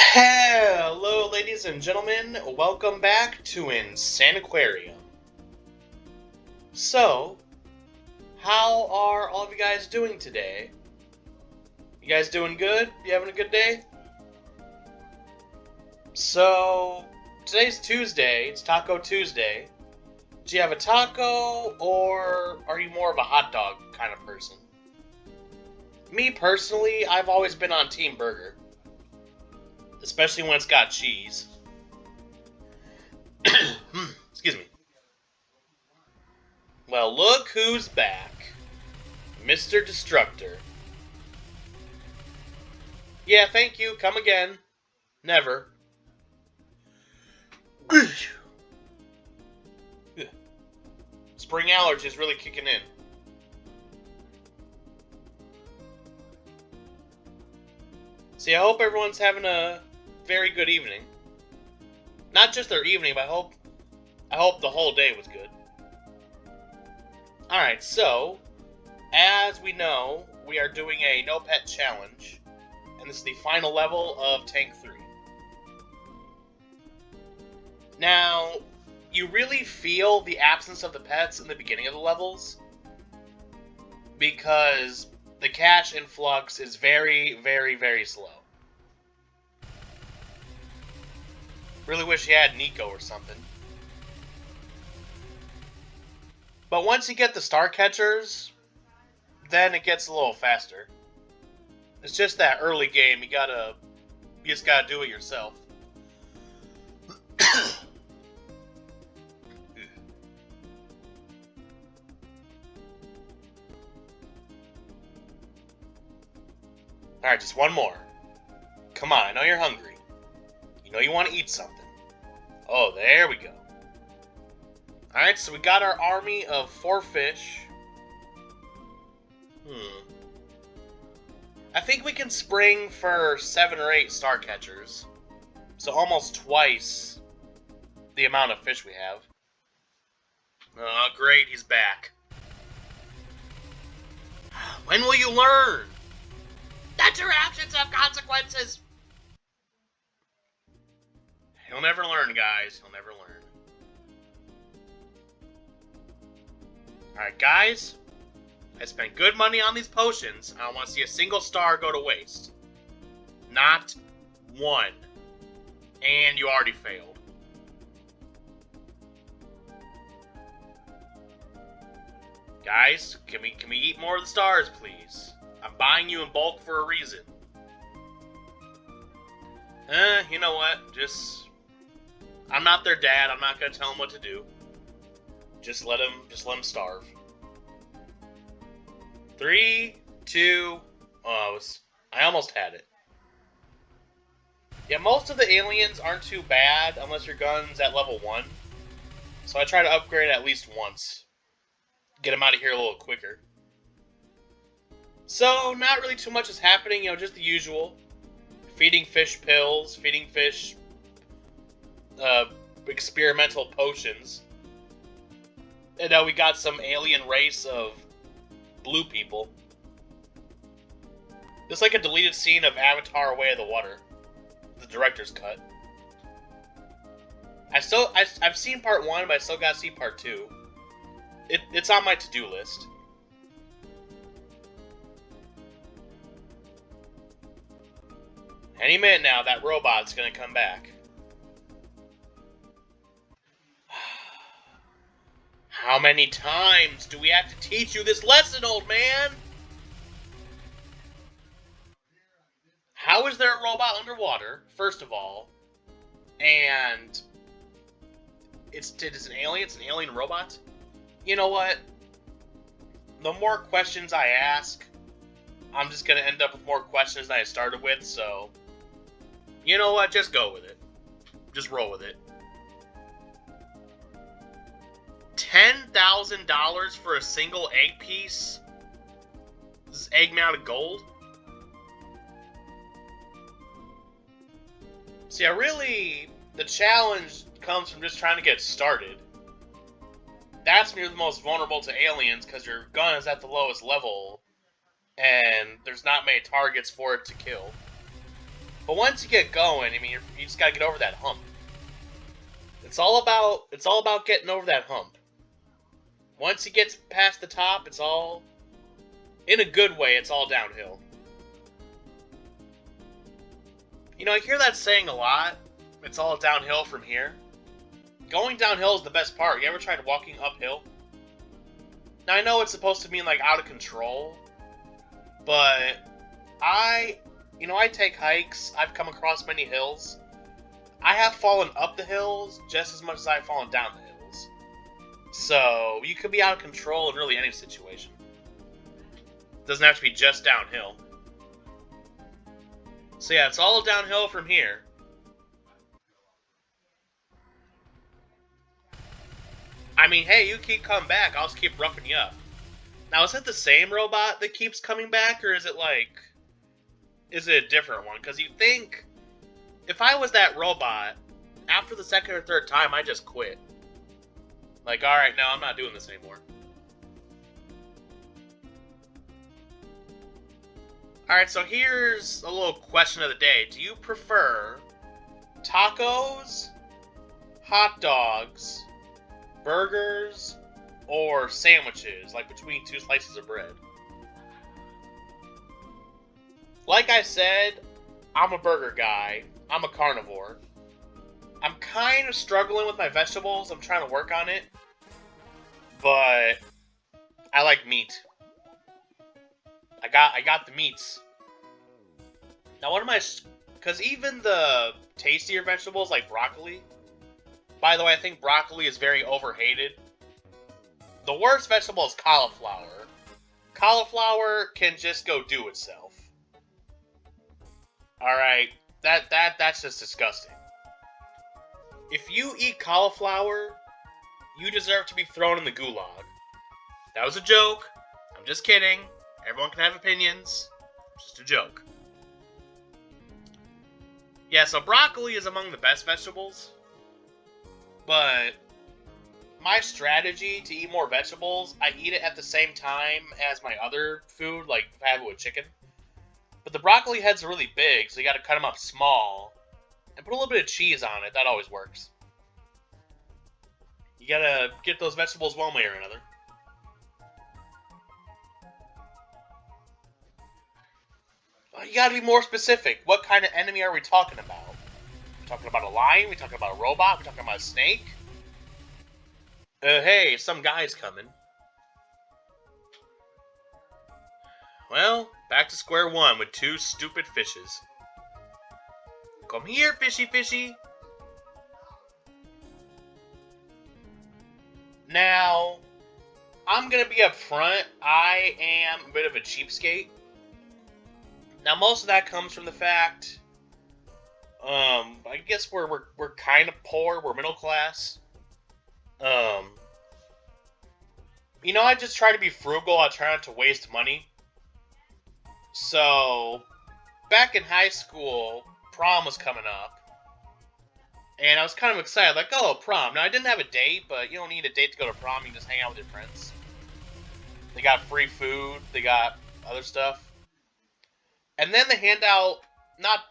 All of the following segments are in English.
Hello, ladies and gentlemen. Welcome back to Insaniquarium. So, how are all of you guys doing today? You guys doing good? You having a good day? So, today's Tuesday. It's Taco Tuesday. Do you have a taco, or are you more of a hot dog kind of person? Me, personally, I've always been on Team Burger. Especially when it's got cheese. Excuse me. Well, look who's back. Mr. Destructor. Yeah, thank you. Come again. Never. Spring allergies really kicking in. See, I hope everyone's having a very good evening. Not just their evening, but I hope the whole day was good. Alright, so, as we know, we are doing a no pet challenge, and this is the final level of Tank 3. Now, you really feel the absence of the pets in the beginning of the levels, because the cash influx is very, very, very slow. Really wish you had Nico or something. But once you get the star catchers, then it gets a little faster. It's just that early game, you just gotta do it yourself. Alright, just one more. Come on, I know you're hungry. You know you want to eat something. Oh, there we go. Alright, so we got our army of 4 fish. I think we can spring for 7 or 8 star catchers. So almost twice the amount of fish we have. Oh, great, he's back. When will you learn that your actions have consequences? He'll never learn, guys. He'll never learn. Alright, guys. I spent good money on these potions. I don't want to see a single star go to waste. Not one. And you already failed. Guys, can we eat more of the stars, please? I'm buying you in bulk for a reason. You know what? I'm not their dad. I'm not gonna tell them what to do. Just let them starve. 3, 2. Oh, I almost had it. Yeah, most of the aliens aren't too bad unless your gun's at level 1. So I try to upgrade at least once. Get them out of here a little quicker. So, not really too much is happening, just the usual. Feeding fish pills, feeding fish experimental potions. And now we got some alien race of blue people. It's like a deleted scene of Avatar: Way of the Water. The director's cut. I've seen part 1, but I still gotta see part 2. It's on my to-do list. Any minute now, that robot's gonna come back. How many times do we have to teach you this lesson, old man? How is there a robot underwater, first of all? And it's an alien robot? You know what? The more questions I ask, I'm just gonna end up with more questions than I started with, so you know what? Just go with it. Just roll with it. $10,000 for a single egg piece? Is this egg made out of gold? See, the challenge comes from just trying to get started. That's when you're the most vulnerable to aliens, because your gun is at the lowest level, and there's not many targets for it to kill. But once you get going, I mean, you just gotta get over that hump. It's all about getting over that hump. Once you get past the top, it's all, in a good way, it's all downhill. You know, I hear that saying a lot. It's all downhill from here. Going downhill is the best part. You ever tried walking uphill? Now, I know it's supposed to mean, like, out of control, but I take hikes. I've come across many hills. I have fallen up the hills just as much as I've fallen down the hills. So, you could be out of control in really any situation. It doesn't have to be just downhill. So yeah, it's all downhill from here. I mean, hey, you keep coming back, I'll just keep roughing you up. Now, is it the same robot that keeps coming back, or is it a different one? Because you think, if I was that robot, after the second or third time, I just quit. Like, alright, no, I'm not doing this anymore. Alright, so here's a little question of the day. Do you prefer tacos, hot dogs, burgers, or sandwiches, like between two slices of bread? Like I said, I'm a burger guy. I'm a carnivore. I'm kind of struggling with my vegetables. I'm trying to work on it. But I like meat. I got the meats. Now, what am I... Because even the tastier vegetables, like broccoli... By the way, I think broccoli is very overhated. The worst vegetable is cauliflower. Cauliflower can just go do itself. Alright, that's just disgusting. If you eat cauliflower, you deserve to be thrown in the gulag. That was a joke. I'm just kidding. Everyone can have opinions. Just a joke. Yeah, so broccoli is among the best vegetables. But my strategy to eat more vegetables, I eat it at the same time as my other food, like if I have it with chicken. But the broccoli heads are really big, so you gotta cut them up small. And put a little bit of cheese on it, that always works. You gotta get those vegetables one way or another. You gotta be more specific. What kind of enemy are we talking about? We talking about a lion? We talking about a robot? We talking about a snake? Hey, some guy's coming. Well, back to square one with two stupid fishes. Come here, fishy fishy. Now, I'm gonna be upfront. I am a bit of a cheapskate. Now, most of that comes from the fact, I guess we're kind of poor. We're middle class. You know, I just try to be frugal. I try not to waste money. So, back in high school, prom was coming up. And I was kind of excited, like, oh, prom. Now, I didn't have a date, but you don't need a date to go to prom. You can just hang out with your friends. They got free food. They got other stuff. And then they hand out,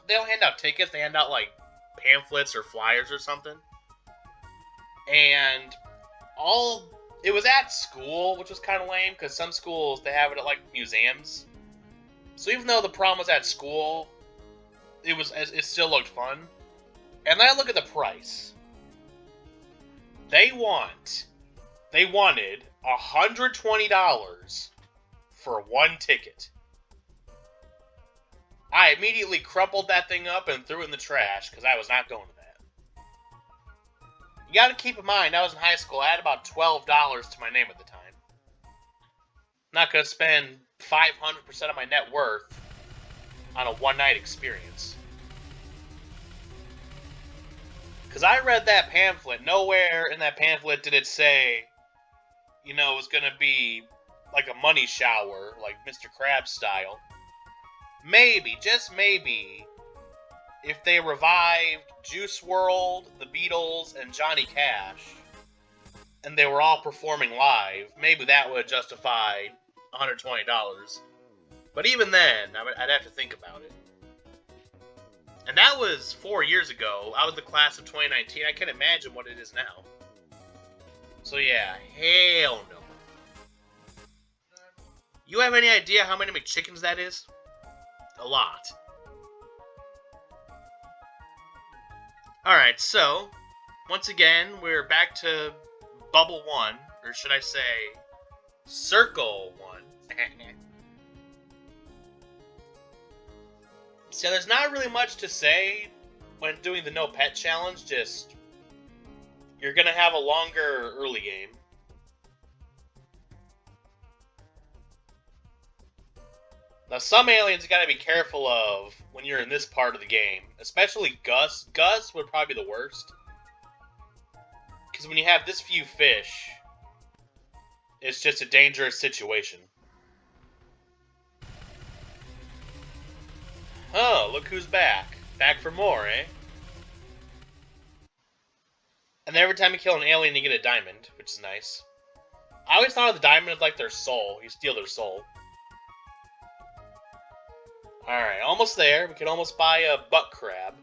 they don't hand out tickets. They hand out, like, pamphlets or flyers or something. And it was at school, which was kind of lame, because some schools, they have it at, like, museums. So even though the prom was at school, it still looked fun. And then I look at the price. They wanted $120 for one ticket. I immediately crumpled that thing up and threw it in the trash, because I was not going to that. You gotta keep in mind, I was in high school, I had about $12 to my name at the time. I'm not gonna spend 500% of my net worth on a one-night experience. Because I read that pamphlet, nowhere in that pamphlet did it say, you know, it was gonna be like a money shower, like Mr. Krabs style. Maybe, just maybe, if they revived Juice WRLD, the Beatles, and Johnny Cash, and they were all performing live, maybe that would justify $120. But even then, I'd have to think about it. And that was 4 years ago. I was the class of 2019. I can't imagine what it is now. So yeah, hell no. You have any idea how many McChickens that is? A lot. Alright, so, once again, we're back to Bubble 1, or should I say, Circle 1. So there's not really much to say when doing the no pet challenge, just you're gonna have a longer early game. Now some aliens you gotta be careful of when you're in this part of the game, especially Gus. Gus would probably be the worst. Because when you have this few fish, it's just a dangerous situation. Oh, look who's back. Back for more, eh? And then every time you kill an alien, you get a diamond, which is nice. I always thought of the diamond as like their soul. You steal their soul. Alright, almost there. We can almost buy a butt crab.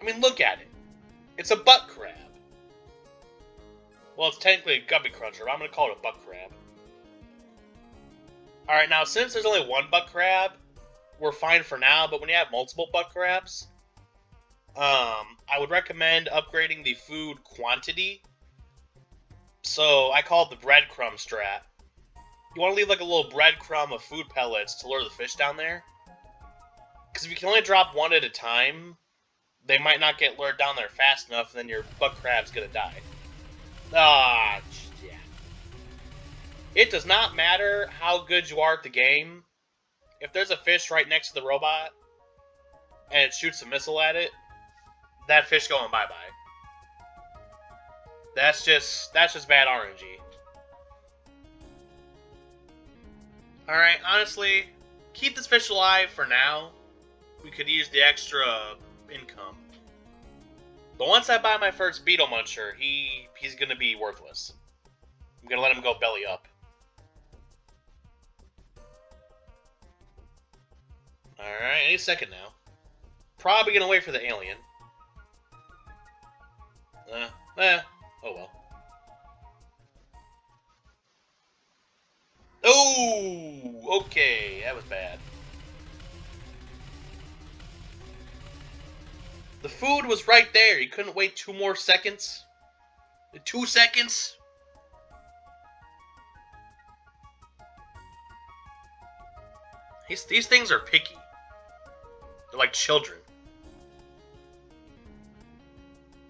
I mean, look at it. It's a butt crab. Well, it's technically a guppy cruncher, but I'm going to call it a butt crab. Alright, now, since there's only one butt crab, we're fine for now, but when you have multiple butt crabs, I would recommend upgrading the food quantity. So, I call it the breadcrumb strat. You want to leave like a little breadcrumb of food pellets to lure the fish down there. Because if you can only drop one at a time, they might not get lured down there fast enough, and then your butt crab's gonna die. Ah, yeah. It does not matter how good you are at the game. If there's a fish right next to the robot, and it shoots a missile at it, that fish going bye-bye. That's just bad RNG. Alright, honestly, keep this fish alive for now. We could use the extra income. But once I buy my first beetle muncher, he's gonna be worthless. I'm gonna let him go belly up. Alright, any second now. Probably gonna wait for the alien. Oh well. Oh, okay, that was bad. The food was right there. You couldn't wait 2 more seconds? 2 seconds? These things are picky. They're like children.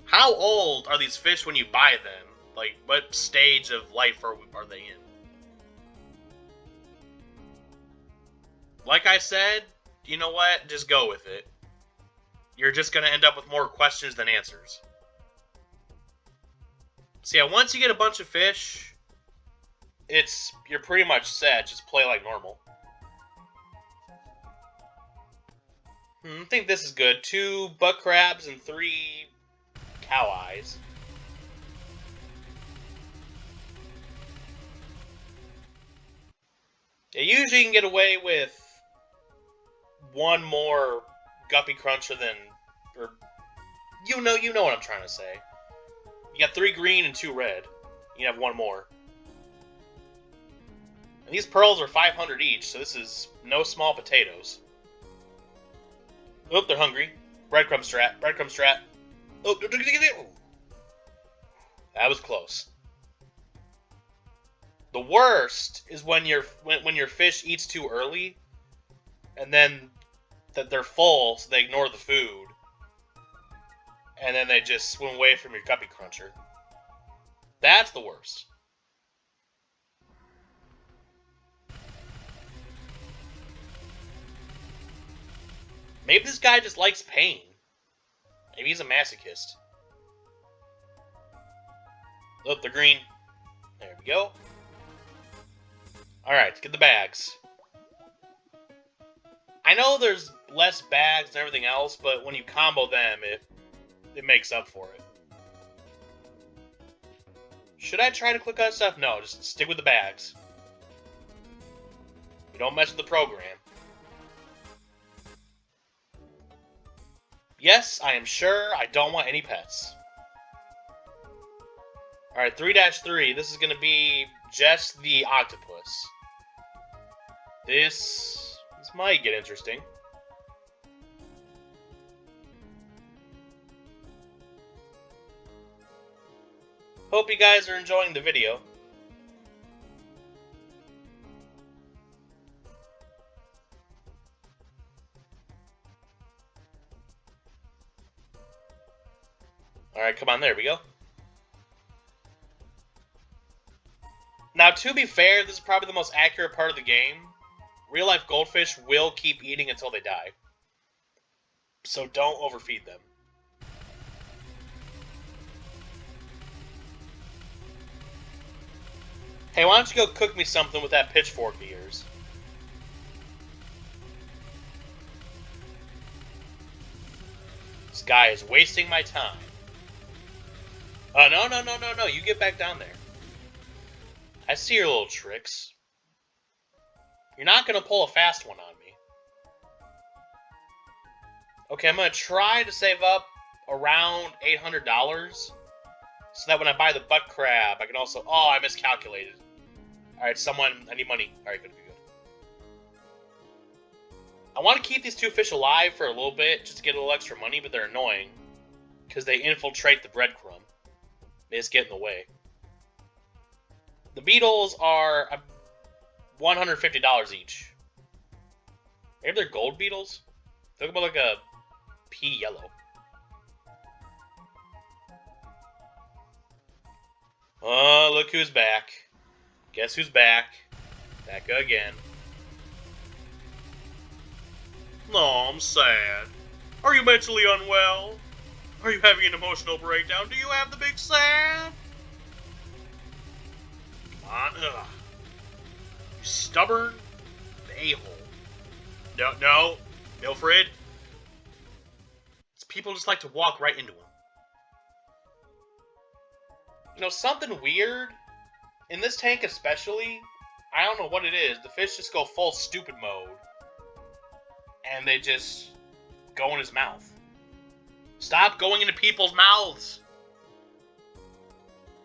How old are these fish when you buy them? Like, what stage of life are they in? Like I said, you know what? Just go with it. You're just going to end up with more questions than answers. So yeah, once you get a bunch of fish, you're pretty much set. Just play like normal. I think this is good. 2 butt crabs and 3 cow eyes. Yeah, usually you can get away with 1 more guppy cruncher than, or you know what I'm trying to say. You got 3 green and 2 red. You can have 1 more. And these pearls are 500 each, so this is no small potatoes. Oh, they're hungry. Breadcrumb strat. Breadcrumb strat. Oh, that was close. The worst is when your fish eats too early, and then that they're full, so they ignore the food, and then they just swim away from your guppy cruncher. That's the worst. Maybe this guy just likes pain. Maybe he's a masochist. Look, they're green. There we go. Alright, let's get the bags. I know there's less bags and everything else, but when you combo them, it makes up for it. Should I try to click on stuff? No, just stick with the bags. You don't mess with the program. Yes, I am sure I don't want any pets. Alright, 3-3. This is going to be just the octopus. This might get interesting. Hope you guys are enjoying the video. Alright, come on, there we go. Now, to be fair, this is probably the most accurate part of the game. Real-life goldfish will keep eating until they die. So don't overfeed them. Hey, why don't you go cook me something with that pitchfork of yours? This guy is wasting my time. No. You get back down there. I see your little tricks. You're not going to pull a fast one on me. Okay, I'm going to try to save up around $800. So that when I buy the butt crab, I can also... Oh, I miscalculated. Alright, someone... I need money. Alright, good. I want to keep these two fish alive for a little bit, just to get a little extra money, but they're annoying. Because they infiltrate the breadcrumb. They just get in the way. The beetles are $150 each. Maybe they're gold beetles? They look about like a pea yellow. Oh, look who's back. Guess who's back? Back again. No, I'm sad. Are you mentally unwell? Are you having an emotional breakdown? Do you have the big sad? Come on, ugh. You stubborn a-hole. No, Milfred. People just like to walk right into him. You know, something weird, in this tank especially, I don't know what it is, the fish just go full stupid mode. And they just go in his mouth. Stop going into people's mouths!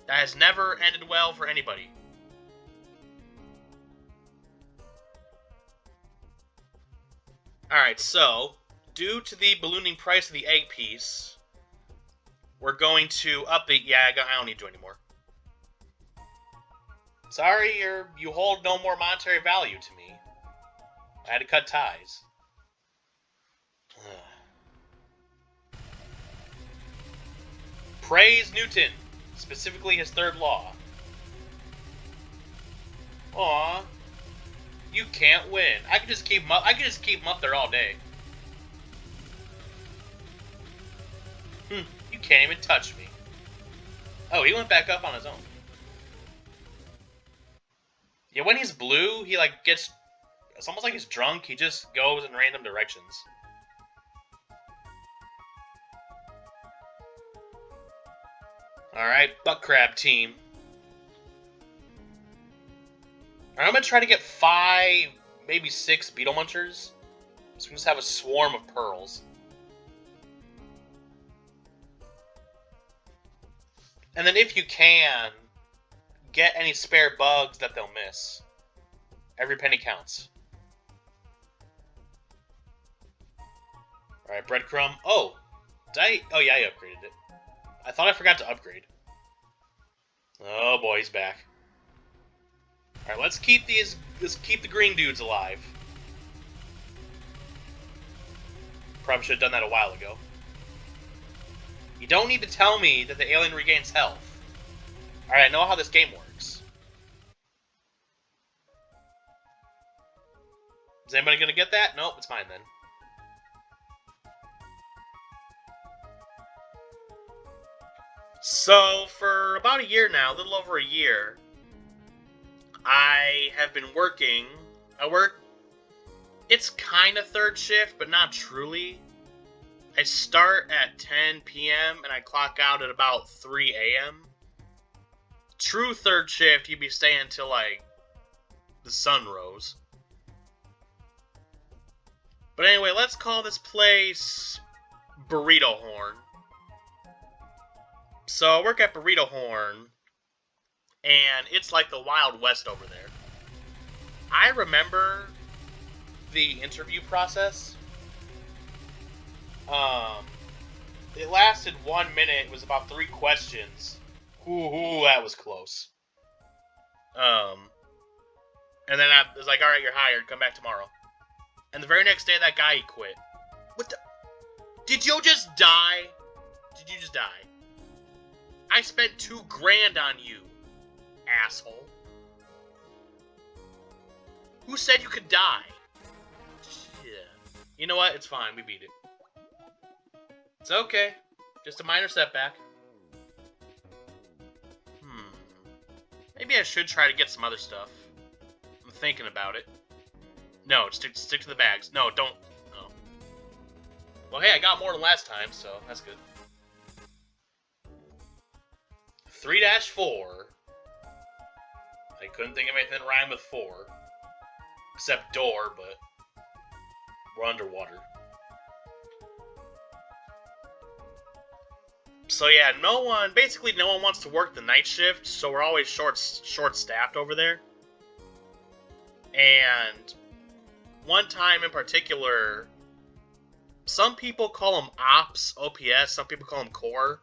That has never ended well for anybody. Alright, so, due to the ballooning price of the egg piece, we're going to up the... Yeah, I don't need you anymore. Sorry, you hold no more monetary value to me. I had to cut ties. Praise Newton, specifically his third law. Aw, you can't win. I can just keep him up. Up there all day. You can't even touch me. Oh, he went back up on his own. Yeah, when he's blue, he like gets. It's almost like he's drunk. He just goes in random directions. Alright, butt crab team. Alright, I'm gonna try to get 5, maybe 6 beetle munchers. So we just have a swarm of pearls. And then if you can, get any spare bugs that they'll miss. Every penny counts. Alright, breadcrumb. Oh! Oh yeah, I upgraded it. I thought I forgot to upgrade. Oh boy, he's back. Alright, let's keep the green dudes alive. Probably should have done that a while ago. You don't need to tell me that the alien regains health. Alright, I know how this game works. Is anybody gonna get that? Nope, it's mine then. So, for about a year now, a little over a year, I have been working. It's kind of third shift, but not truly. I start at 10 p.m. and I clock out at about 3 a.m. True third shift, you'd be staying until, like, the sun rose. But anyway, let's call this place Burrito Horn. So I work at Burrito Horn, and it's like the Wild West over there. I remember the interview process. It lasted 1 minute. It was about 3 questions. Ooh, that was close. And then I was like, all right, you're hired. Come back tomorrow. And the very next day, that guy, he quit. What the? Did you just die? Did you just die? I spent $2,000 on you, asshole. Who said you could die? Yeah. You know what? It's fine. We beat it. It's okay. Just a minor setback. Maybe I should try to get some other stuff. I'm thinking about it. No, stick to the bags. No, don't. No. Well, hey, I got more than last time, so that's good. 3-4. I couldn't think of anything to rhyme with 4. Except door, but we're underwater. So yeah, basically no one wants to work the night shift, so we're always short-staffed over there. And one time in particular, some people call them ops, OPS, some people call them core.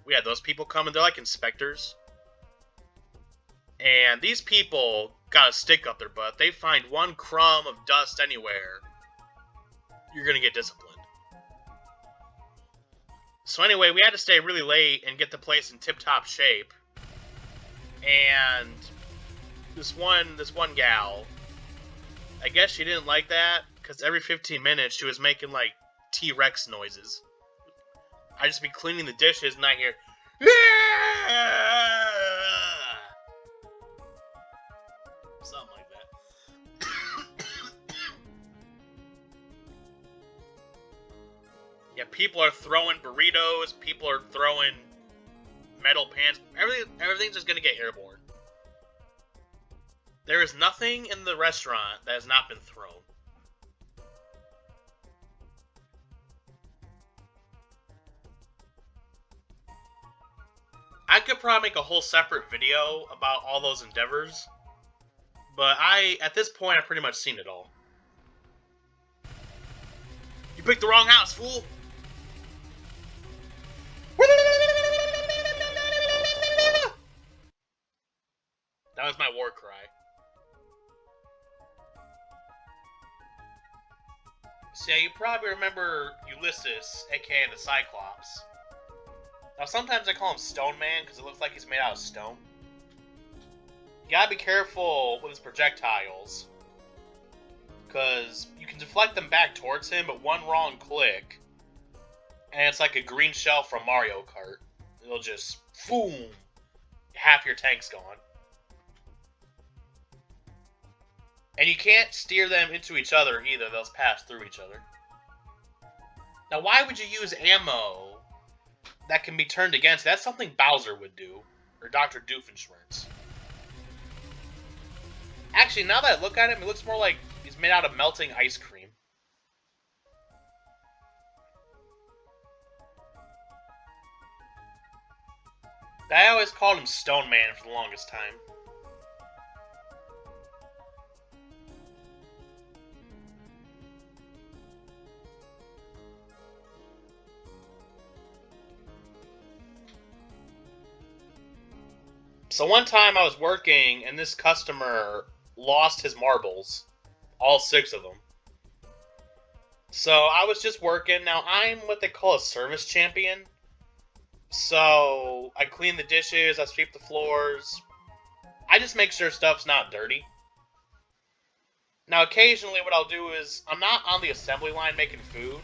We had those people come, and they're like inspectors. And these people got a stick up their butt. They find one crumb of dust anywhere, you're gonna get disciplined. So anyway, we had to stay really late and get the place in tip-top shape. And this one gal, I guess she didn't like that, because every 15 minutes she was making, like, T-Rex noises. I'd just be cleaning the dishes and I hear, something like that. Yeah, people are throwing burritos, people are throwing metal pans, everything's just gonna get airborne. There is nothing in the restaurant that has not been thrown. I could probably make a whole separate video about all those endeavors, but at this point, I've pretty much seen it all. You picked the wrong house, fool! That was my war cry. So yeah, you probably remember Ulysses, aka the Cyclops. Now sometimes I call him Stone Man because it looks like he's made out of stone. You gotta be careful with his projectiles, because you can deflect them back towards him, but one wrong click, and it's like a green shell from Mario Kart. It'll just, boom, half your tank's gone. And you can't steer them into each other either, they'll pass through each other. Now why would you use ammo that can be turned against? That's something Bowser would do, or Dr. Doofenshmirtz. Actually, now that I look at him, it looks more like he's made out of melting ice cream. I always called him Stone Man for the longest time. So one time I was working, and this customer lost his marbles. All 6 of them. So I was just working. Now, I'm what they call a service champion. So I clean the dishes, I sweep the floors. I just make sure stuff's not dirty. Now, occasionally what I'll do is, I'm not on the assembly line making food,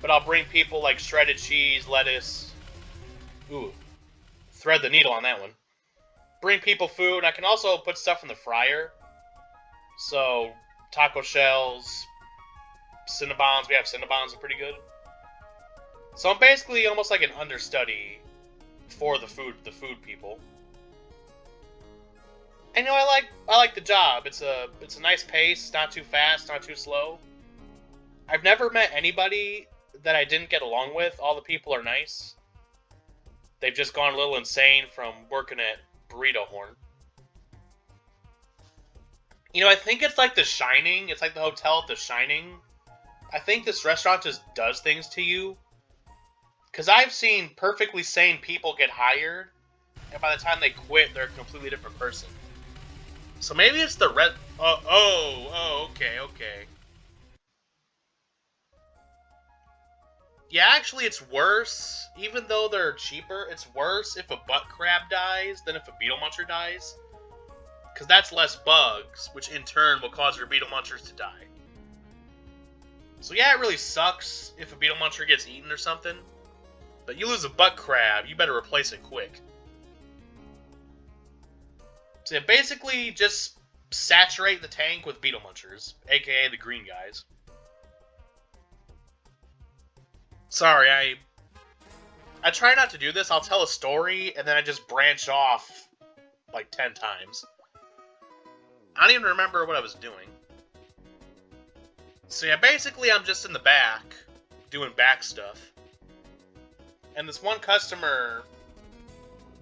but I'll bring people like shredded cheese, lettuce. Ooh, thread the needle on that one. Bring people food. I can also put stuff in the fryer. So, taco shells, Cinnabons. We have Cinnabons, are pretty good. So I'm basically almost like an understudy for the food people. And you know, I like the job. It's a nice pace, not too fast, not too slow. I've never met anybody that I didn't get along with. All the people are nice. They've just gone a little insane from working at Burrito Horn. You know, I think it's like The Shining. It's like the hotel at The Shining. I think this restaurant just does things to you. Because I've seen perfectly sane people get hired, and by the time they quit, they're a completely different person. So maybe it's the red... okay. Yeah, actually, it's worse. Even though they're cheaper, it's worse if a butt crab dies than if a beetle muncher dies. Because that's less bugs, which in turn will cause your beetle munchers to die. So yeah, it really sucks if a beetle muncher gets eaten or something. But you lose a butt crab, you better replace it quick. So yeah, basically just saturate the tank with beetle munchers, aka the green guys. Sorry, I try not to do this. I'll tell a story, and then I just branch off like 10 times. I don't even remember what I was doing. So yeah, basically I'm just in the back, doing back stuff. And this one customer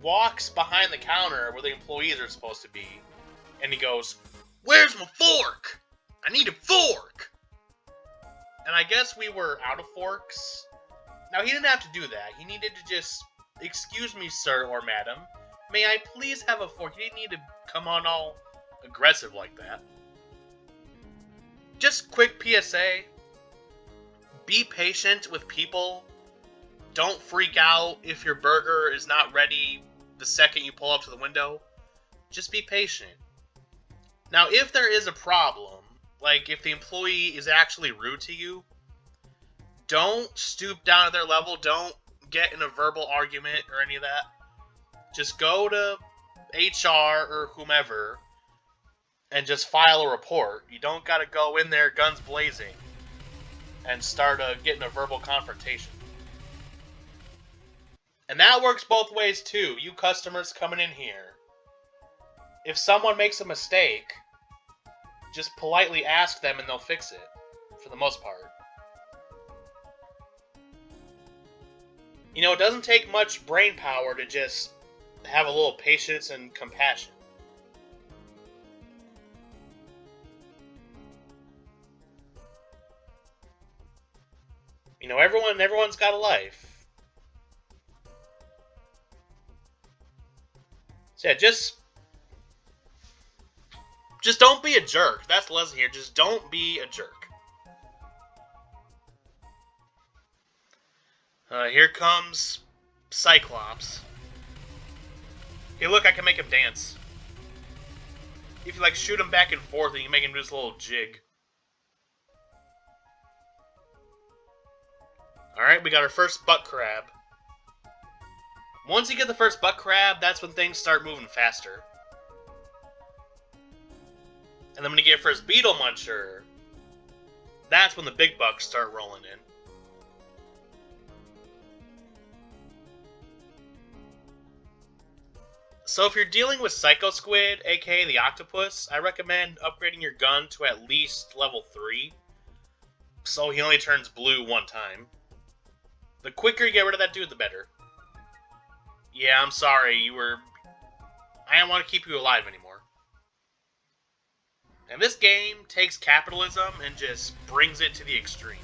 walks behind the counter where the employees are supposed to be, and he goes, "Where's my fork? I need a fork!" And I guess we were out of forks. Now, he didn't have to do that. He needed to just, "Excuse me, sir or madam, may I please have a fork?" He didn't need to come on all aggressive like that. Just quick PSA. Be patient with people. Don't freak out if your burger is not ready the second you pull up to the window. Just be patient. Now, if there is a problem, like if the employee is actually rude to you, don't stoop down to their level. Don't get in a verbal argument or any of that. Just go to HR or whomever and just file a report. You don't got to go in there guns blazing and start getting a verbal confrontation. And that works both ways too. You customers coming in here, if someone makes a mistake, just politely ask them and they'll fix it, for the most part. You know, it doesn't take much brain power to just have a little patience and compassion. You know, everyone's got a life. So yeah, just don't be a jerk. That's the lesson here. Just don't be a jerk. Here comes Cyclops. Hey, look, I can make him dance. If you, like, shoot him back and forth and you make him do this little jig. Alright, we got our first butt crab. Once you get the first butt crab, that's when things start moving faster. And then when you get your first beetle muncher, that's when the big bucks start rolling in. So if you're dealing with Psycho Squid, aka the octopus, I recommend upgrading your gun to at least level 3. So he only turns blue one time. The quicker you get rid of that dude, the better. Yeah, I'm sorry, I don't want to keep you alive anymore. And this game takes capitalism and just brings it to the extreme.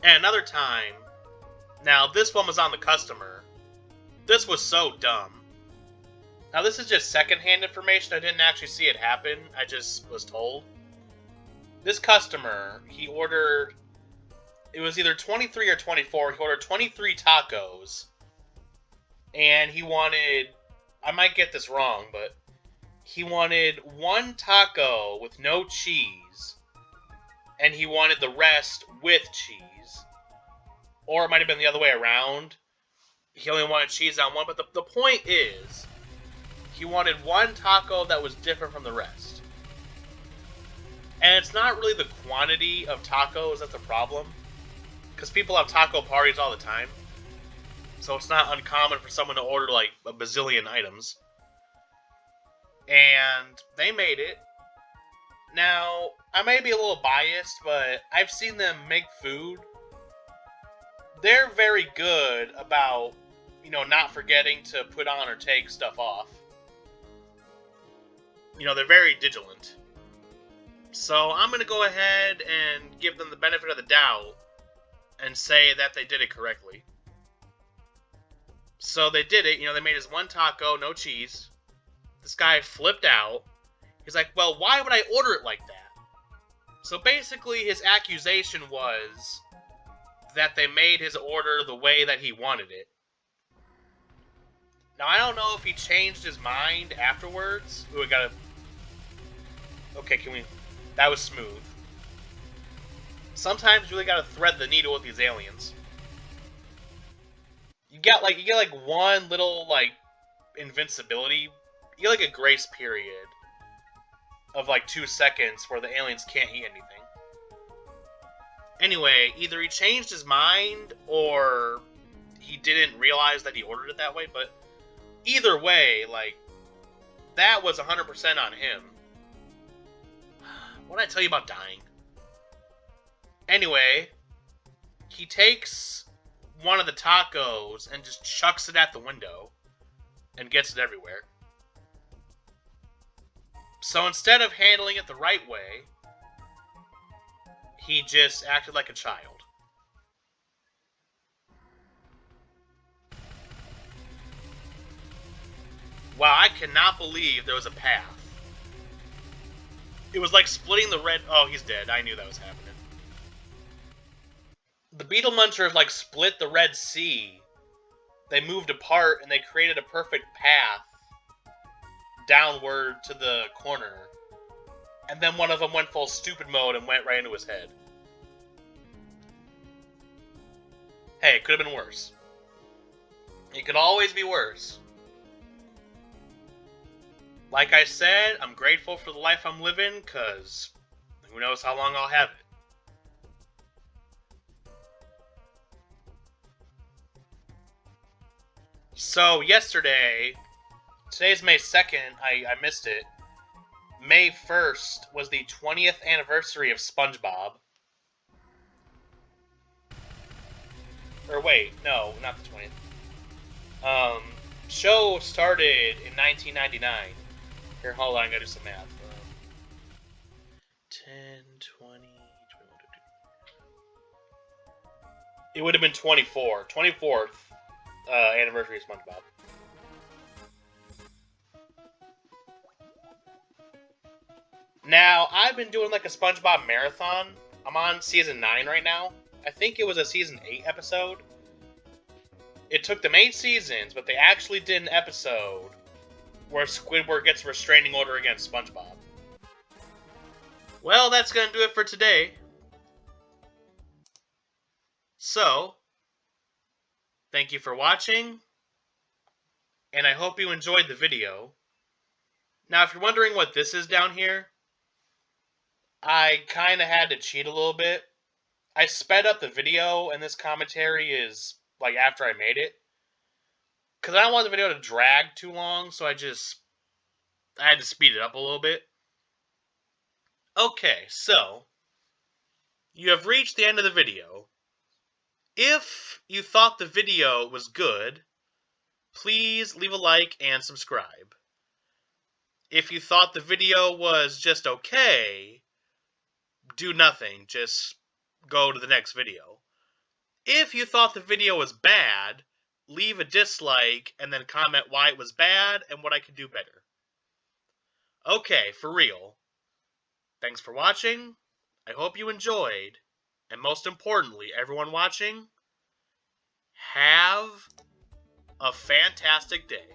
And another time, now this one was on the customer. This was so dumb. Now this is just secondhand information, I didn't actually see it happen, I just was told. This customer, he ordered, it was either 23 or 24, he ordered 23 tacos. And he wanted, I might get this wrong, but he wanted one taco with no cheese. And he wanted the rest with cheese. Or it might have been the other way around. He only wanted cheese on one, but the point is, he wanted one taco that was different from the rest. And it's not really the quantity of tacos that's the problem. Because people have taco parties all the time. so it's not uncommon for someone to order like a bazillion items. And they made it. Now, I may be a little biased, but I've seen them make food. They're very good about, not forgetting to put on or take stuff off. They're very vigilant. So I'm going to go ahead and give them the benefit of the doubt and say that they did it correctly. So they did it. They made his one taco, no cheese. This guy flipped out. He's like, well, why would I order it like that? So basically his accusation was that they made his order the way that he wanted it. Now, I don't know if he changed his mind afterwards. Ooh, we gotta... Okay, can we... That was smooth. Sometimes you really gotta thread the needle with these aliens. You get like one little, like, invincibility. You get, like, a grace period of, like, 2 seconds where the aliens can't eat anything. Anyway, either he changed his mind, or he didn't realize that he ordered it that way, but either way, like, that was 100% on him. What did I tell you about dying? Anyway, he takes one of the tacos and just chucks it at the window and gets it everywhere. So instead of handling it the right way, he just acted like a child. Wow, I cannot believe there was a path. It was like splitting the red... Oh, he's dead. I knew that was happening. The Beetle Munchers, like, split the Red Sea. They moved apart, and they created a perfect path downward to the corner. And then one of them went full stupid mode and went right into his head. Hey, it could have been worse. It could always be worse. Like I said, I'm grateful for the life I'm living, because who knows how long I'll have it. So, yesterday, today's May 2nd, I missed it. May 1st was the 20th anniversary of SpongeBob. Or wait, no, not the 20th. Show started in 1999. Here, hold on, I gotta do some math. 10, 20, 21, 22. It would have been 24. 24th anniversary of SpongeBob. Now, I've been doing like a SpongeBob marathon. I'm on season 9 right now. I think it was a season 8 episode. It took them 8 seasons, but they actually did an episode where Squidward gets a restraining order against SpongeBob. Well, that's going to do it for today. So, thank you for watching, and I hope you enjoyed the video. Now, if you're wondering what this is down here, I kind of had to cheat a little bit. I sped up the video, and this commentary is, like, after I made it. Because I don't want the video to drag too long, so I had to speed it up a little bit. Okay, so, you have reached the end of the video. If you thought the video was good, please leave a like and subscribe. If you thought the video was just okay, do nothing, just go to the next video. If you thought the video was bad, leave a dislike and then comment why it was bad and what I could do better. Okay, for real. Thanks for watching. I hope you enjoyed. And most importantly, everyone watching, have a fantastic day.